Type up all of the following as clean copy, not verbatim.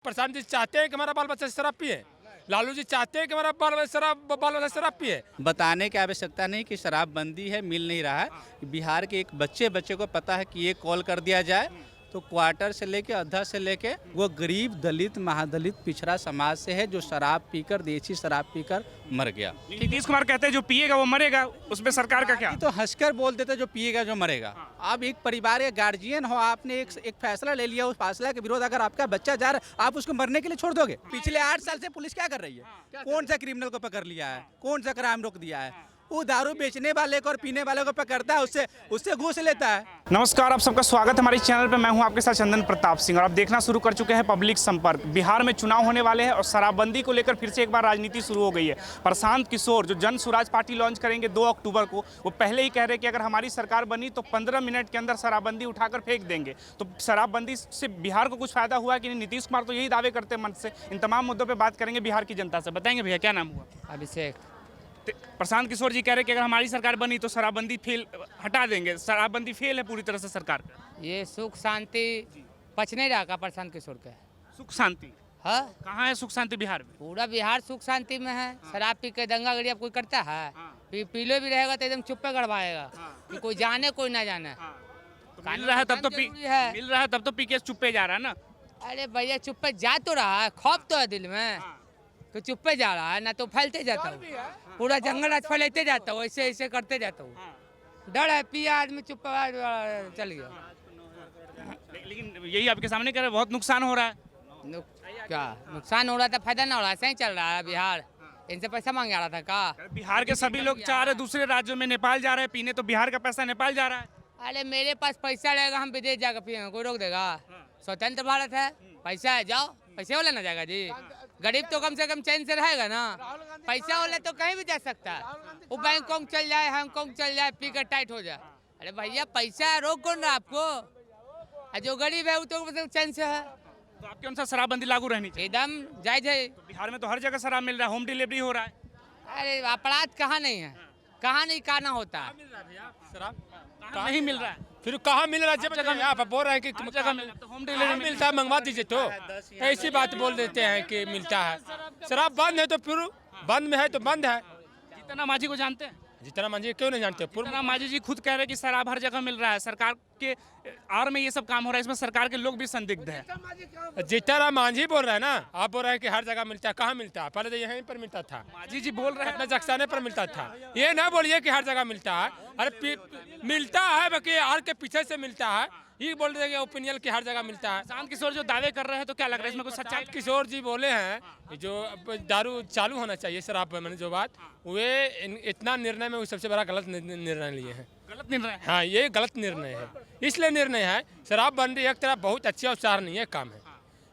प्रशांत जी चाहते हैं कि हमारा बाल बच्चा शराब पिए। लालू जी चाहते हैं कि हमारा बाल बच्चा शराब पिए। बताने की आवश्यकता नहीं कि शराबबंदी है, मिल नहीं रहा है। बिहार के एक बच्चे को पता है कि ये कॉल कर दिया जाए तो क्वार्टर से लेके अधा से लेके वो गरीब दलित महादलित पिछड़ा समाज से है जो शराब पीकर देसी शराब पीकर मर गया। नीतीश कुमार कहते हैं जो पिएगा वो मरेगा, उसमें सरकार का क्या? तो हंसकर बोल देते जो पिएगा जो मरेगा। आप एक परिवार के गार्जियन हो, आपने एक फैसला ले लिया, उस फैसला के विरोध अगर आपका बच्चा जा रहा है आप उसको मरने के लिए छोड़ दोगे? पिछले 8 साल से पुलिस क्या कर रही है? कौन सा क्रिमिनल को पकड़ लिया है? कौन सा क्राइम रोक दिया है? वो दारू बेचने वाले को और पीने वाले को पकड़ता है, उससे घूस लेता है। नमस्कार, आप सबका स्वागत है हमारे चैनल पे। मैं हूं आपके साथ चंदन प्रताप सिंह और आप देखना शुरू कर चुके हैं पब्लिक संपर्क। बिहार में चुनाव होने वाले हैं और शराबबंदी को लेकर फिर से एक बार राजनीति शुरू हो गई है। प्रशांत किशोर जो जन स्वराज पार्टी लॉन्च करेंगे 2 अक्टूबर को, वो पहले ही कह रहे हैं कि अगर हमारी सरकार बनी तो 15 मिनट के अंदर शराबबंदी उठाकर फेंक देंगे। तो शराबबंदी से बिहार को कुछ फायदा हुआ है कि नहीं? नीतीश कुमार तो यही दावे करते हैं मन से। इन तमाम मुद्दों पर बात करेंगे बिहार की जनता से। बताएंगे भैया क्या नाम हुआ? अभिषेक। प्रशांत किशोर जी कह रहे हैं कि अगर हमारी सरकार बनी तो शराबबंदी हटा देंगे। शराबबंदी फेल है पूरी तरह से सरकार का। ये सुख शांति पच नहीं रहा का प्रशांत किशोर के? सुख शांति हाँ, कहाँ है? सुख शांति बिहार में? पूरा बिहार सुख शांति में है। शराब पी के दंगा गड़िया कोई करता है? पीले भी रहेगा तो एकदम चुप्पे गड़वाएगा कि कोई जाने कोई ना जाने। तो मिल रहा है तब तो पी के चुप्पे जा रहा है ना। अरे भैया चुप्पे जा तो रहा है, खौफ तो है दिल में, तो चुप्पे जा रहा है ना, तो फैलते जाता हूँ पूरा जंगल आज फैलते जाता हूँ, ऐसे ऐसे करते जाता हूँ। डर है, पिया आदमी चुप चल गया। लेकिन यही आपके सामने कह रहे बहुत नुकसान हो रहा है। क्या नुकसान हो रहा था? फायदा ना हो रहा है, सही चल रहा है बिहार। इनसे पैसा मांग रहा था का? बिहार के सभी लोग चाह रहे दूसरे राज्यों में नेपाल जा रहे हैं पीने, तो बिहार का पैसा नेपाल जा रहा है। अरे मेरे पास पैसा रहेगा, हम विदेश जाकर पिएंगे, कोई रोक देगा? स्वतंत्र भारत है, पैसा है, जाओ। पैसे वाला ना जाएगा जी? गरीब तो कम से कम चैन से रहेगा ना। पैसा वाला तो कहीं भी जा सकता है, वो बैंकॉक चल जाए, हांगकांग चल जाए, पी कर टाइट हो जाए। अरे भैया पैसा है, रोक कौन रहा आपको? जो गरीब है वो तो चैन से है। तो आपके अनुसार शराबबंदी लागू रहनी चाहिए? एकदम जायज है। तो बिहार में तो हर जगह शराब मिल रहा है, होम डिलीवरी हो रहा है। अरे अपराध कहाँ नहीं है? कहाँ नहीं कहना होता है? कहाँ नहीं मिल रहा है? फिर कहाँ मिल रहा है? जब जगह आप बोल रहे हैं कि जगह मिल तो होम डिलीवरी डिलीवरी मिलता है, मंगवा दीजिए। तो ऐसी बात बोल देते हैं कि मिलता है। शराब बंद है तो फिर बंद में है तो बंद है। जितना मांझी को जानते हैं? जितना मंजी क्यों नहीं जानते? जितना मांझी जी खुद कह रहे हैं कि शराब हर जगह मिल रहा है, सरकार के आड़ में ये सब काम हो रहा है, इसमें सरकार के लोग भी संदिग्ध है। जितना मांझी बोल रहे हैं ना, आप बोल रहे हैं कि हर जगह मिलता है। कहाँ मिलता है? पहले तो यहीं पर मिलता था। मांझी जी बोल रहे हैं अपना जक्साने पर मिलता था। ये ना बोलिए कि हर जगह मिलता है। अरे मिलता है, बाकी आर के पीछे से मिलता है। ये बोल देंगे ओपिनियन की हर जगह मिलता है। प्रशांत किशोर जो दावे कर रहे हैं तो क्या लग रहा है इसमें कुछ सच्चाई? किशोर जी बोले हैं जो दारू चालू होना चाहिए शराब में, मैंने जो बात वे इतना निर्णय में वो सबसे बड़ा गलत निर्णय लिए हैं। गलत निर्णय है। हाँ, ये गलत निर्णय है। इसलिए निर्णय है शराबबंदी एक तरह बहुत अच्छी और सराहनीय काम है।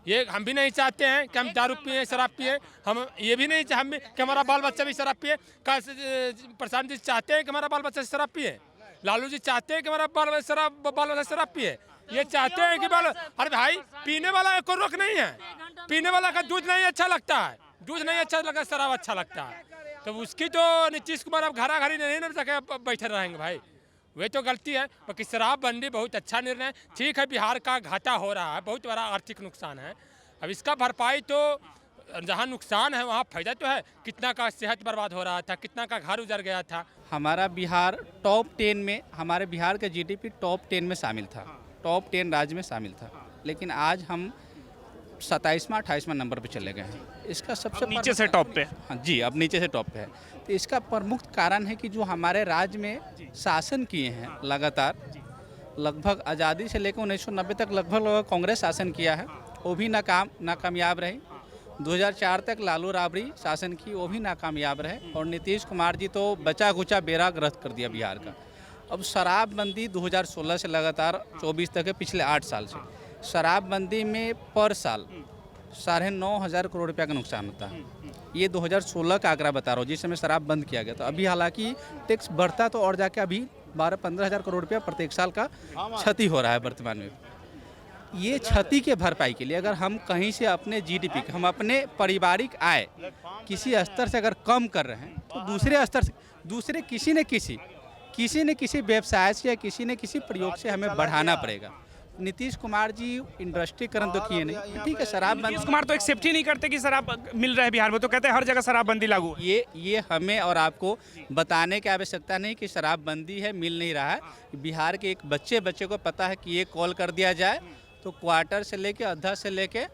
ये हम भी नहीं चाहते हैं कि हम दारू पिए, शराब पिए। हम ये भी नहीं हम भी कि हमारा बाल बच्चा भी शराब पिए। प्रशांत जी चाहते हैं कि हमारा बाल बच्चा शराब पिए। लालू जी चाहते हैं कि हमारा बाल बच्चा शराब पिए। ये चाहते हैं कि अरे भाई पीने वाला कोई रोक नहीं है। पीने वाला का दूध नहीं अच्छा लगता है, दूध नहीं अच्छा लगता, शराब अच्छा लगता है। तो उसकी तो नीतीश कुमार अब घरा घरी नहीं ना जाके बैठे रहेंगे भाई, वे तो गलती है। बाकी शराबबंदी बहुत अच्छा निर्णय है। ठीक है, बिहार का घाटा हो रहा है, बहुत बड़ा आर्थिक नुकसान है। अब इसका भरपाई तो जहाँ नुकसान है वहाँ फायदा तो है। कितना का सेहत बर्बाद हो रहा था, कितना का घर उजड़ गया था। हमारा बिहार टॉप 10 में, हमारे बिहार का जीडीपी टॉप 10 में शामिल था, टॉप 10 राज्य में शामिल था। लेकिन आज हम 27वां 28वां नंबर पे चले गए हैं। इसका सबसे नीचे से टॉप पे? हाँ जी, अब नीचे से टॉप पे है। तो इसका प्रमुख कारण है कि जो हमारे राज्य में शासन किए हैं लगातार, लगभग आज़ादी से लेकर 1990 तक लगभग कांग्रेस शासन किया है, वो भी नाकामयाब रही। 2004 तक लालू राबड़ी शासन की, वो भी नाकामयाब रहे। और नीतीश कुमार जी तो बचा खुचा बेड़ा ग्रस्त कर दिया बिहार का। अब शराबबंदी 2016 से लगातार 24 तक है, पिछले 8 साल से शराबबंदी में पर साल 9,500 करोड़ रुपया का नुकसान होता है। ये 2016 का आंकड़ा बता रहा हूँ, जिस समय शराब बंद किया गया था। अभी हालांकि टैक्स बढ़ता तो और जाके अभी 12-15 हज़ार करोड़ रुपया प्रत्येक साल का क्षति हो रहा है वर्तमान में। ये क्षति के भरपाई के लिए अगर हम कहीं से अपने जीडीपी, हम अपने पारिवारिक आय किसी स्तर से अगर कम कर रहे हैं तो दूसरे स्तर से, दूसरे किसी न किसी व्यवसाय से या किसी न किसी प्रयोग से हमें बढ़ाना पड़ेगा। नीतीश कुमार जी इंडस्ट्रीकरण तो किए नहीं, ठीक है शराबबंदी। नीतीश कुमार तो एक्सेप्ट ही नहीं करते कि शराब मिल रहा है बिहार में, तो कहते हैं हर जगह शराबबंदी लागू है। ये हमें और आपको बताने की आवश्यकता नहीं कि शराबबंदी है, मिल नहीं रहा है। बिहार के एक बच्चे को पता है कि ये कॉल कर दिया जाए तो क्वार्टर से लेके अद्धा से लेके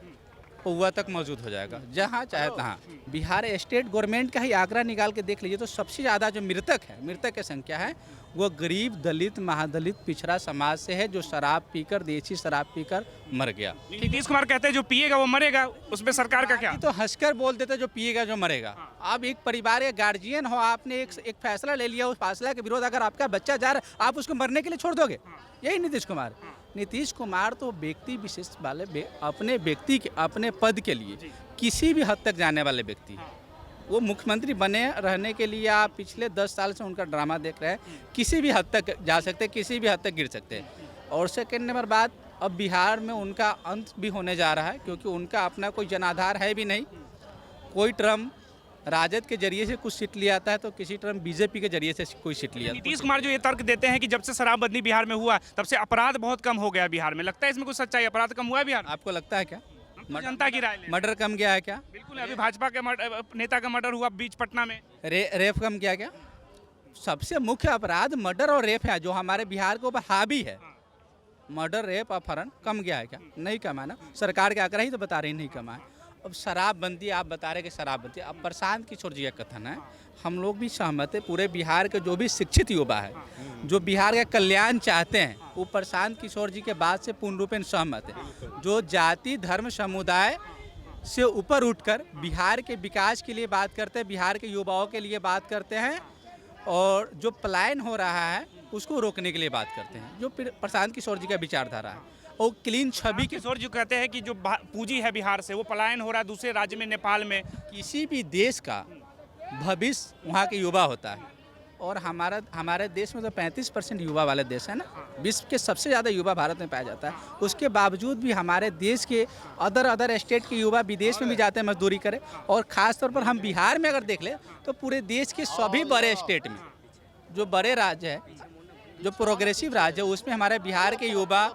पौवा तक मौजूद हो जाएगा, जहाँ चाहे तहाँ। बिहार स्टेट गवर्नमेंट का ही आंकड़ा निकाल के देख लीजिए तो सबसे ज़्यादा जो मृतक है, मृतक की संख्या है वो गरीब, दलित, महादलित, पिछड़ा समाज से है, जो शराब पीकर, देसी शराब पीकर मर गया। नीतीश कुमार कहते हैं जो पिएगा वो मरेगा, उसमें सरकार का क्या? तो हंसकर बोल देते जो पिएगा जो मरेगा। अब एक परिवार के गार्जियन हो, आपने एक फैसला ले लिया, उस फैसला के विरोध अगर आपका बच्चा जा रहा है, आप उसको मरने के लिए छोड़ दोगे? यही नीतीश कुमार। नीतीश कुमार तो व्यक्ति विशेष वाले अपने व्यक्ति के अपने पद के लिए किसी भी हद तक जाने वाले व्यक्ति, वो मुख्यमंत्री बने रहने के लिए आप पिछले 10 साल से उनका ड्रामा देख रहे हैं, किसी भी हद तक जा सकते हैं, किसी भी हद तक गिर सकते हैं। और सेकेंड नंबर बात, अब बिहार में उनका अंत भी होने जा रहा है, क्योंकि उनका अपना कोई जनाधार है भी नहीं। कोई टर्म राजद के जरिए से कुछ सीट लिया आता है तो किसी टर्म बीजेपी के जरिए से कोई सीट लिया। नीतीश कुमार जो ये तर्क देते हैं कि जब से शराबबंदी बिहार में हुआ तब से अपराध बहुत कम हो गया बिहार में, लगता है इसमें कुछ सच्चाई? अपराध कम हुआ है बिहार में? आपको लगता है क्या? जनता की राय लें। मर्डर कम गया है क्या? बिल्कुल, अभी भाजपा के नेता का मर्डर हुआ बीच पटना में। रेप कम किया क्या? सबसे मुख्य अपराध मर्डर और रेप है जो हमारे बिहार के ऊपर हावी है। मर्डर, रेप, अपहरण कम गया है क्या? नहीं कमा ना। सरकार के आंकड़ा ही तो बता रही नहीं कमा है। अब शराबबंदी आप बता रहे कि शराबबंदी, अब प्रशांत किशोर जी का कथन है, हम लोग भी सहमत है। पूरे बिहार के जो भी शिक्षित युवा है, जो बिहार का कल्याण चाहते हैं, वो प्रशांत किशोर जी के बात से पूर्ण रूपेण सहमत है। जो जाति, धर्म, समुदाय से ऊपर उठकर बिहार के विकास के लिए बात करते हैं, बिहार के युवाओं के लिए बात करते हैं, और जो पलायन हो रहा है उसको रोकने के लिए बात करते हैं, जो प्रशांत किशोर जी का विचारधारा है। और क्लीन छवि के किशोर जी कहते हैं कि जो पूंजी है बिहार से वो पलायन हो रहा है दूसरे राज्य में, नेपाल में। किसी भी देश का भविष्य वहाँ के युवा होता है, और हमारे देश में तो 35% युवा वाले देश है ना। विश्व के सबसे ज़्यादा युवा भारत में पाया जाता है। उसके बावजूद भी हमारे देश के अदर स्टेट के युवा विदेश में भी जाते हैं मजदूरी करें, और ख़ास तौर पर हम बिहार में अगर देख लें तो पूरे देश के सभी बड़े स्टेट में, जो बड़े राज्य है, जो प्रोग्रेसिव राज्य है, उसमें हमारे बिहार के युवा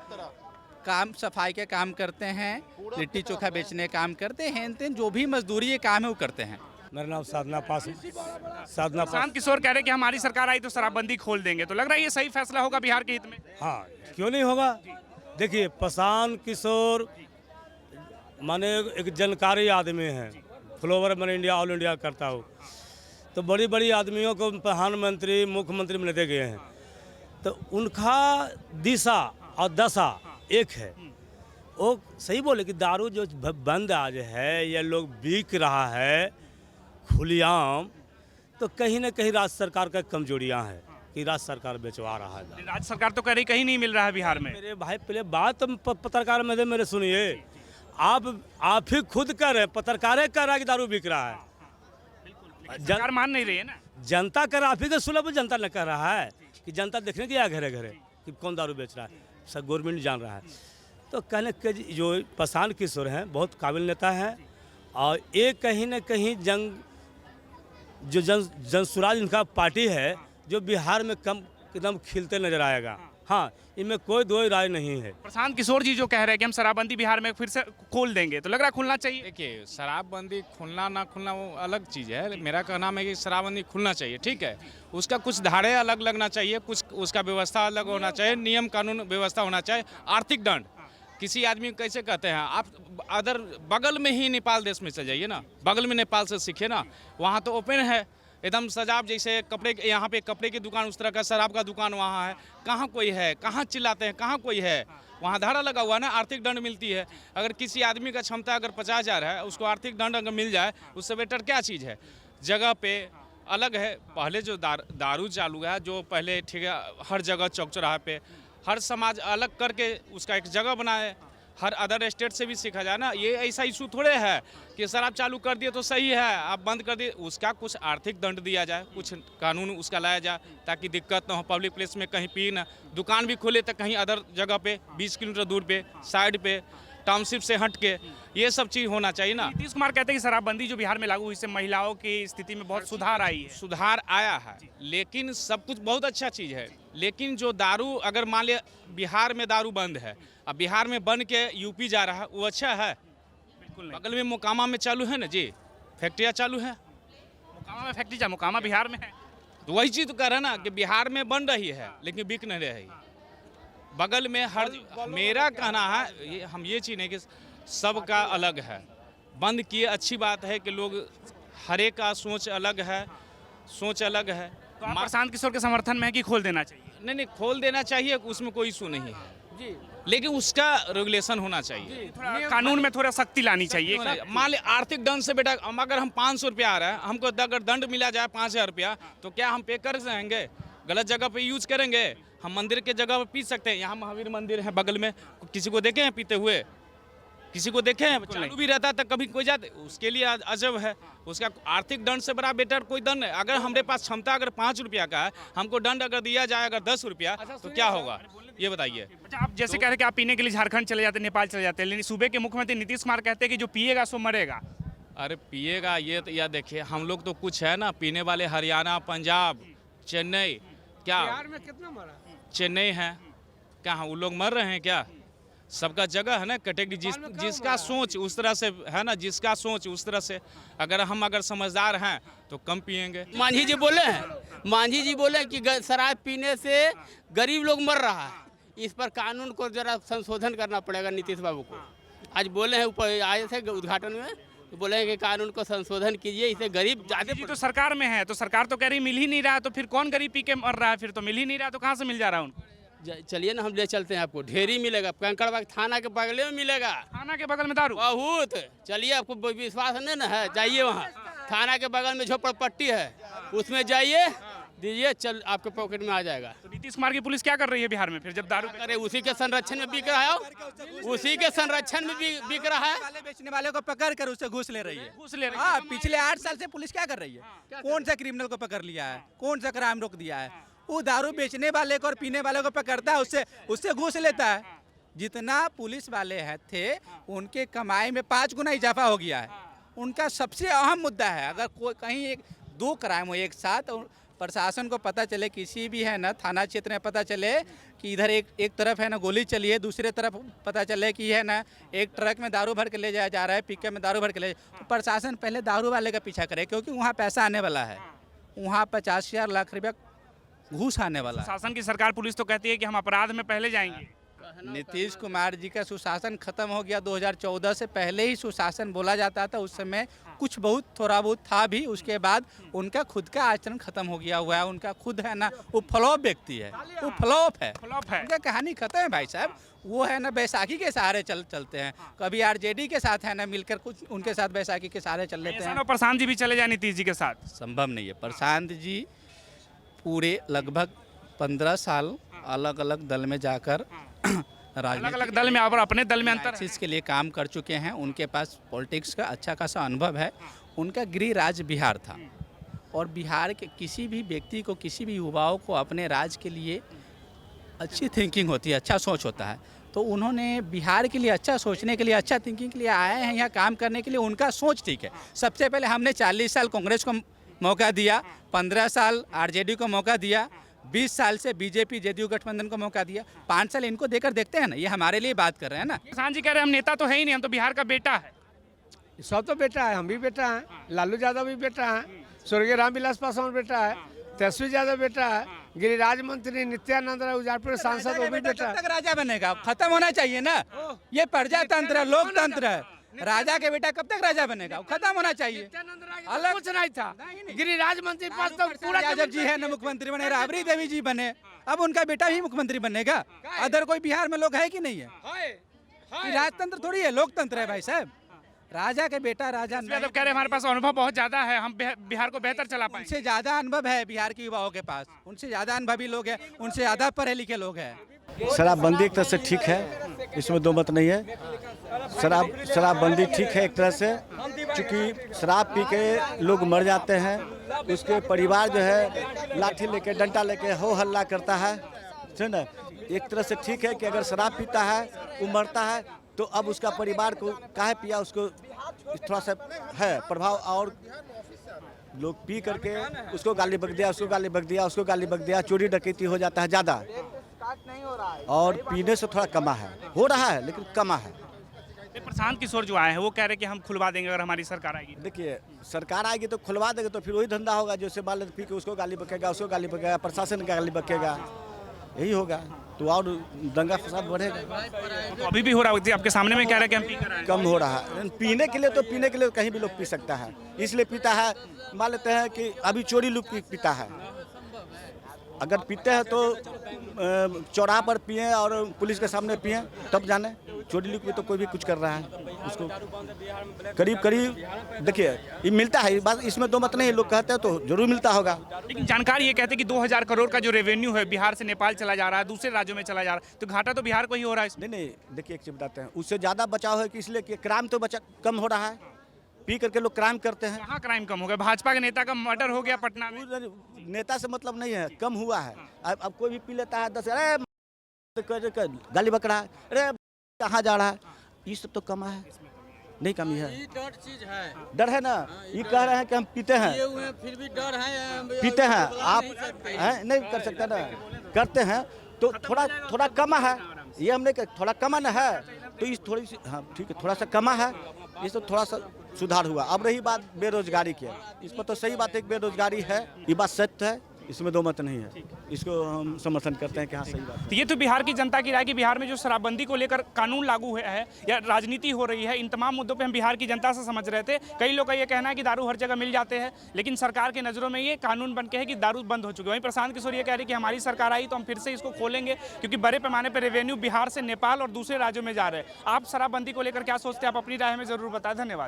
काम, सफाई के काम करते हैं, लिट्टी चोखा बेचने का काम करते हैं, जो भी मजदूरी के काम है वो करते हैं। मेरा नाम साधना पास। प्रशांत किशोर कह रहे हैं कि हमारी सरकार आई तो शराबबंदी खोल देंगे, तो लग रहा है ये सही फैसला होगा बिहार के हित में? हाँ, क्यों नहीं होगा। देखिए, प्रशांत किशोर माने एक जानकारी आदमी है, फ्लोवर मैंने ऑल इंडिया करता हूँ, तो बड़ी बड़ी आदमियों को प्रधानमंत्री, मुख्यमंत्री में लेते गए हैं, तो उनका दिशा और दशा एक है। वो सही बोले कि दारू जो बंद आज है, ये लोग बिक रहा है खुलेआम, तो कहीं ना कहीं राज्य सरकार का कमजोरियां हैं कि राज्य सरकार बेचवा रहा है। राज्य सरकार तो कह रही कहीं नहीं मिल रहा है बिहार में। मेरे भाई पहले बात पत्रकार में मेरे सुनिए, आप ही खुद कर रहे, पत्रकार कर रहा है कि दारू बिक रहा है, सरकार मान नहीं रही है ना। जनता कर, आप ही के सुलभ पर जनता न कर रहा है कि जनता देखने गया घरे घरे कि कौन दारू बेच रहा है, सब गवर्नमेंट जान रहा है। तो कहने के जो प्रशांत किशोर हैं बहुत काबिल नेता हैं, और ये कहीं न कहीं जन स्वराज इनका पार्टी है जो बिहार में कम एकदम खिलते नजर आएगा। हाँ, इनमें कोई दो राय नहीं है। प्रशांत किशोर जी जो कह रहे हैं कि हम शराबबंदी बिहार में फिर से खोल देंगे, तो लग रहा है खुलना चाहिए। देखिए, शराबबंदी खुलना ना खुलना वो अलग चीज़ है। मेरा कहना है कि शराबबंदी खुलना चाहिए, ठीक है। उसका कुछ धारे अलग लगना चाहिए, कुछ उसका व्यवस्था अलग होना चाहिए, नियम कानून व्यवस्था होना चाहिए। आर्थिक दंड किसी आदमी को कैसे कहते हैं आप? अदर बगल में ही नेपाल देश में चले जाइए ना, बगल में नेपाल से सीखिए ना, वहाँ तो ओपन है एकदम सजाब, जैसे कपड़े, यहाँ पे कपड़े की दुकान, उस तरह का शराब का दुकान वहाँ है। कहाँ कोई है? कहाँ चिल्लाते हैं? कहाँ कोई है? वहाँ धारा लगा हुआ है ना, आर्थिक दंड मिलती है। अगर किसी आदमी का क्षमता अगर 50,000 है, उसको आर्थिक दंड अगर मिल जाए, उससे बेटर क्या चीज़ है? जगह पे अलग है। पहले जो दारू चालू है, जो पहले ठीक है, हर जगह चौक चौराहे पे हर समाज अलग करके उसका एक जगह बनाए, हर अदर स्टेट से भी सीखा जाए ना। ये ऐसा इशू थोड़े है कि शराब चालू कर दिए तो सही है, आप बंद कर दिए, उसका कुछ आर्थिक दंड दिया जाए, कुछ कानून उसका लाया जाए ताकि दिक्कत ना हो। पब्लिक प्लेस में कहीं पी ना, दुकान भी खोले तो कहीं अदर जगह पे 20 किलोमीटर दूर पे, साइड पे, टाउनशिप से हट के, ये सब चीज़ होना चाहिए ना। नीतीश कुमार कहते हैं कि शराबबंदी जो बिहार में लागू हुई, इससे महिलाओं की स्थिति में बहुत सुधार आई है। सुधार आया है, लेकिन सब कुछ बहुत अच्छा चीज़ है, लेकिन जो दारू, अगर मान लिया बिहार में दारू बंद है, अब बिहार में बन के यूपी जा रहा है, वो अच्छा है? बिल्कुल नहीं। बगल में मोकामा में चालू है ना जी, फैक्ट्रियाँ चालू है, मोकामा में फैक्ट्री जा, मोकामा बिहार में है। तो वही चीज़ तो कह रहे हैं ना कि बिहार में बन रही है लेकिन बिक नहीं रही। बगल में हर, मेरा कहना है हम ये चीज़ नहीं कि सबका अलग है, बंद किए अच्छी बात है कि लोग, हर एक का सोच अलग है, सोच अलग है। तो आप प्रशांत किशोर के समर्थन में है कि खोल देना चाहिए? नहीं, खोल देना चाहिए, उसमें कोई इशू नहीं है जी, लेकिन उसका रेगुलेशन होना चाहिए। कानून में थोड़ा सख्ती लानी चाहिए। मान ली आर्थिक दंड से बेटा, अगर हम 500 रुपया आ रहा है, हमको अगर दंड मिला जाए 5000 रुपया, तो क्या हम पे कर जाएंगे? गलत जगह पे यूज करेंगे? हम मंदिर के जगह पे पी सकते हैं, यहाँ महावीर मंदिर है बगल में, किसी को देखे हैं पीते हुए? किसी को देखे हैं? चालू भी रहता था, कभी कोई जाते, उसके लिए अजब है। उसका आर्थिक दंड से बड़ा बेटर कोई दंड है। अगर हमारे पास क्षमता अगर 5 रुपया का है, हमको दंड अगर दिया जाए अगर 10 रुपया, तो क्या होगा ये बताइए। अच्छा, आप जैसे कह रहे हैं कि आप पीने के लिए झारखंड चले जाते हैं, नेपाल चले जाते हैं, लेकिन सूबे के मुख्यमंत्री नीतीश कुमार कहते हैं कि जो पिएगा सो मरेगा। अरे पिएगा ये तो, या देखिए हम लोग तो कुछ है ना, पीने वाले हरियाणा, पंजाब, चेन्नई, क्या बिहार में कितना मरा? चेन्नई है, क्या वो लोग मर रहे हैं क्या? सबका जगह है ना कैटेगरी, जिसका सोच उस तरह से है ना, जिसका सोच उस तरह से, अगर समझदार हैं तो कम पिएंगे। मांझी जी बोले हैं, मांझी जी बोले कि शराब पीने से गरीब लोग मर रहा है, इस पर कानून को जरा संशोधन करना पड़ेगा नीतीश बाबू को। आज बोले हैं, ऊपर आए थे उद्घाटन में, तो बोले हैं कि कानून को संशोधन कीजिए, इसे गरीब ज्यादा। जी तो सरकार में है, तो सरकार तो कह रही मिल ही नहीं रहा, तो फिर कौन गरीब पी के मर रहा है? फिर तो मिल ही नहीं रहा, तो कहाँ से मिल जा रहा है उनको? चलिए ना, हम ले चलते हैं आपको, ढेरी मिलेगा, कंकड़बाग थाना के बगल में मिलेगा, थाना के बगल में दारू बहुत। चलिए, आपको विश्वास नहीं ना है, जाइए वहाँ थाना के बगल में झोपड़पट्टी है, उसमें जाइए, दीजिए, चल आपके पॉकेट में आ जाएगा। तो नीतीश कुमार की पुलिस क्या कर रही है बिहार में फिर, जब दारू करे? उसी के संरक्षण में बिक रहा है, उसी के संरक्षण में बिक रहा है। बेचने वाले को पकड़ कर उससे घूस ले रही है। घूस ले रही है? हाँ, पिछले 8 साल से पुलिस क्या कर रही है? कौन सा क्रिमिनल को पकड़ लिया है? कौन सा क्राइम रोक दिया है? वो दारू बेचने वाले को और पीने वाले को पकड़ता है, उससे घूस लेता है। जितना पुलिस वाले हैं थे, उनके कमाई में 5 गुना इजाफा हो गया है। उनका सबसे अहम मुद्दा है, अगर कोई कहीं 2 क्राइम हो एक साथ, प्रशासन को पता चले, किसी भी है ना थाना क्षेत्र में पता चले कि इधर एक तरफ है ना गोली चली है, दूसरे तरफ पता चले कि है ना एक ट्रक में दारू भर के ले जाया जा रहा है, पिकअप में दारू भर के ले, तो प्रशासन पहले दारू वाले का पीछा करे, क्योंकि वहाँ पैसा आने वाला है, वहाँ 50,000 लाख रुपया घूस आने वाला है। शासन की सरकार पुलिस तो कहती है कि हम अपराध में पहले जाएंगे। नीतीश कुमार जी का सुशासन खत्म हो गया 2014 से पहले ही सुशासन बोला जाता था, उस समय कुछ बहुत थोड़ा बहुत था भी, उसके बाद उनका खुद का आचरण खत्म हो गया हुआ है। उनका खुद है ना, वो फ्लॉप व्यक्ति है, वो फ्लॉप है, उनका कहानी खत्म है भाई साहब। वो है ना बैसाखी के सहारे चलते हैं, कभी आरजेडी के साथ है ना मिलकर कुछ उनके साथ बैसाखी के सहारे चल लेते हैं। प्रशांत जी भी चले जाए नीतीश जी के साथ? संभव नहीं है। प्रशांत जी पूरे लगभग 15 साल अलग अलग दल में जाकर अलग अलग दल में और अपने दल में अंतर के लिए काम कर चुके हैं। उनके पास पॉलिटिक्स का अच्छा खासा अनुभव है। उनका गृह राज्य बिहार था, और बिहार के किसी भी व्यक्ति को, किसी भी युवाओं को अपने राज्य के लिए अच्छी थिंकिंग होती है, अच्छा सोच होता है। तो उन्होंने बिहार के लिए अच्छा सोचने के लिए, अच्छा थिंकिंग के लिए आए हैं यहाँ काम करने के लिए। उनका सोच ठीक है। सबसे पहले हमने 40 साल कांग्रेस को मौका दिया, 15 साल आरजेडी को मौका दिया, 20 साल से बीजेपी जेडीयू गठबंधन को मौका दिया, 5 साल इनको देकर देखते हैं ना। ये हमारे लिए बात कर रहे हैं ना। किसान जी कह रहे हैं हम नेता तो है ही नहीं, हम तो बिहार का बेटा है। सब तो बेटा है, हम भी बेटा हैं, लालू यादव भी बेटा है, स्वर्गीय रामविलास पासवान बेटा है, तेजस्वी यादव बेटा है, गिरिराज मंत्री नित्यानंद राय उजारपुर सांसद वो भी बेटा है। कब तक राजा बनेगा? खत्म होना चाहिए ना। ये प्रजातंत्र है, लोकतंत्र है। राजा के बेटा कब तक राजा बनेगा? खत्म होना चाहिए। अलग कुछ नहीं था, गिरिराज मंत्री पास तो पूरा यादव जी है ना मुख्यमंत्री बने, राबड़ी देवी जी बने, अब उनका बेटा भी मुख्यमंत्री बनेगा। अदर कोई बिहार में लोग है कि नहीं है? राजतंत्र थोड़ी है, लोकतंत्र है भाई साहब। राजा के बेटा राजा यादव कह रहे हैं हमारे पास अनुभव बहुत ज्यादा है, हम बिहार को बेहतर चला पाएंगे। उनसे ज्यादा अनुभव है बिहार के युवाओं के पास, उनसे ज्यादा अनुभवी लोग हैं, उनसे ज्यादा पढ़े लिखे लोग हैं। शराबबंदी एक तरह से ठीक है, इसमें दो मत नहीं है। शराबबंदी ठीक है एक तरह से, क्योंकि शराब पी के लोग मर जाते हैं, उसके परिवार जो है लाठी लेके डंडा लेके हो हल्ला करता है, ठीक है। एक तरह से ठीक है कि अगर शराब पीता है वो मरता है तो अब उसका परिवार को काहे पिया, उसको थोड़ा सा है प्रभाव, और लोग पी करके उसको गाली बक दिया, उसको गाली बक दिया, उसको गाली बक दिया, चोरी डकैती हो जाता है ज़्यादा, और पीने से थोड़ा कमा है, हो रहा है लेकिन कमा है। ये प्रशांत किशोर जो आए हैं वो कह रहे हैं कि हम खुलवा देंगे अगर हमारी सरकार आएगी। देखिए सरकार आएगी तो खुलवा देंगे, तो फिर वही धंधा होगा, जैसे बाल पी के उसको गाली बकेगा, उसको गाली बकेगा, प्रशासन का गाली बकेगा, यही होगा, तो और दंगा फसाद बढ़ेगा। तो अभी भी हो रहा है, आपके सामने में कह रहे हैं कि हम पी कर आए हैं। कम हो रहा है, पीने के लिए तो पीने के लिए कहीं भी लोग पी सकता है, इसलिए पीता है। मान लेते हैं कि अभी चोरी लोग पीता है, अगर पीते हैं तो चौराहा पर पिए और पुलिस के सामने पिए, तब जाने। चोरी लोग तो कोई भी कुछ कर रहा है, उसको करीब करीब देखिए ये मिलता है, बात इसमें दो मत नहीं, लोग कहते हैं तो जरूर मिलता होगा। लेकिन जानकारी ये कहते हैं कि 2000 करोड़ का जो रेवेन्यू है बिहार से नेपाल चला जा रहा है, दूसरे राज्यों में चला जा रहा है, तो घाटा तो बिहार को ही हो रहा है इसमें। नहीं, देखिए एक चीज बताते हैं, उससे ज़्यादा बचाव है कि इसलिए कि क्राइम तो कम हो रहा है, पी करके लोग क्राइम करते हैं। कहाँ क्राइम कम हो गया? भाजपा के नेता का मर्डर हो गया पटना में। नेता से मतलब नहीं है, कम हुआ है। अब कोई भी पी लेता है 10, अरे गाली बक रहा है, अरे कहाँ जा रहा है, ये सब तो कमा है, नहीं कमी है। डर है ना, ये कह रहे हैं कि हम पीते हैं, फिर भी डर है, पीते हैं आप हैं, नहीं कर सकते ना, करते हैं तो थोड़ा कमा है, ये हमने थोड़ा कमा ना है, तो इस थोड़ी सी, हाँ ठीक है, थोड़ा सा कमा है, ये सब थोड़ा सा सुधार हुआ। अब रही बात बेरोजगारी की, इस पर तो सही बात है कि बेरोजगारी है, ये बात सत्य है, इसमें दो मत नहीं है, इसको हम समर्थन करते हैं कि हाँ सही बात है। तो ये तो बिहार की जनता की राय कि बिहार में जो शराबबंदी को लेकर कानून लागू है या राजनीति हो रही है, इन तमाम मुद्दों पे हम बिहार की जनता से समझ रहे थे। कई लोग का ये कहना है कि दारू हर जगह मिल जाते हैं, लेकिन सरकार की नज़रों में ये कानून बन के है कि दारू बंद हो चुकी है। वहीं प्रशांत किशोर ये कह रहे हैं कि हमारी सरकार आई तो हम फिर से इसको खोलेंगे, क्योंकि बड़े पैमाने पर रेवेन्यू बिहार से नेपाल और दूसरे राज्यों में जा रहे हैं। आप शराबबंदी को लेकर क्या सोचते हैं? आप अपनी राय में जरूर बताएं। धन्यवाद।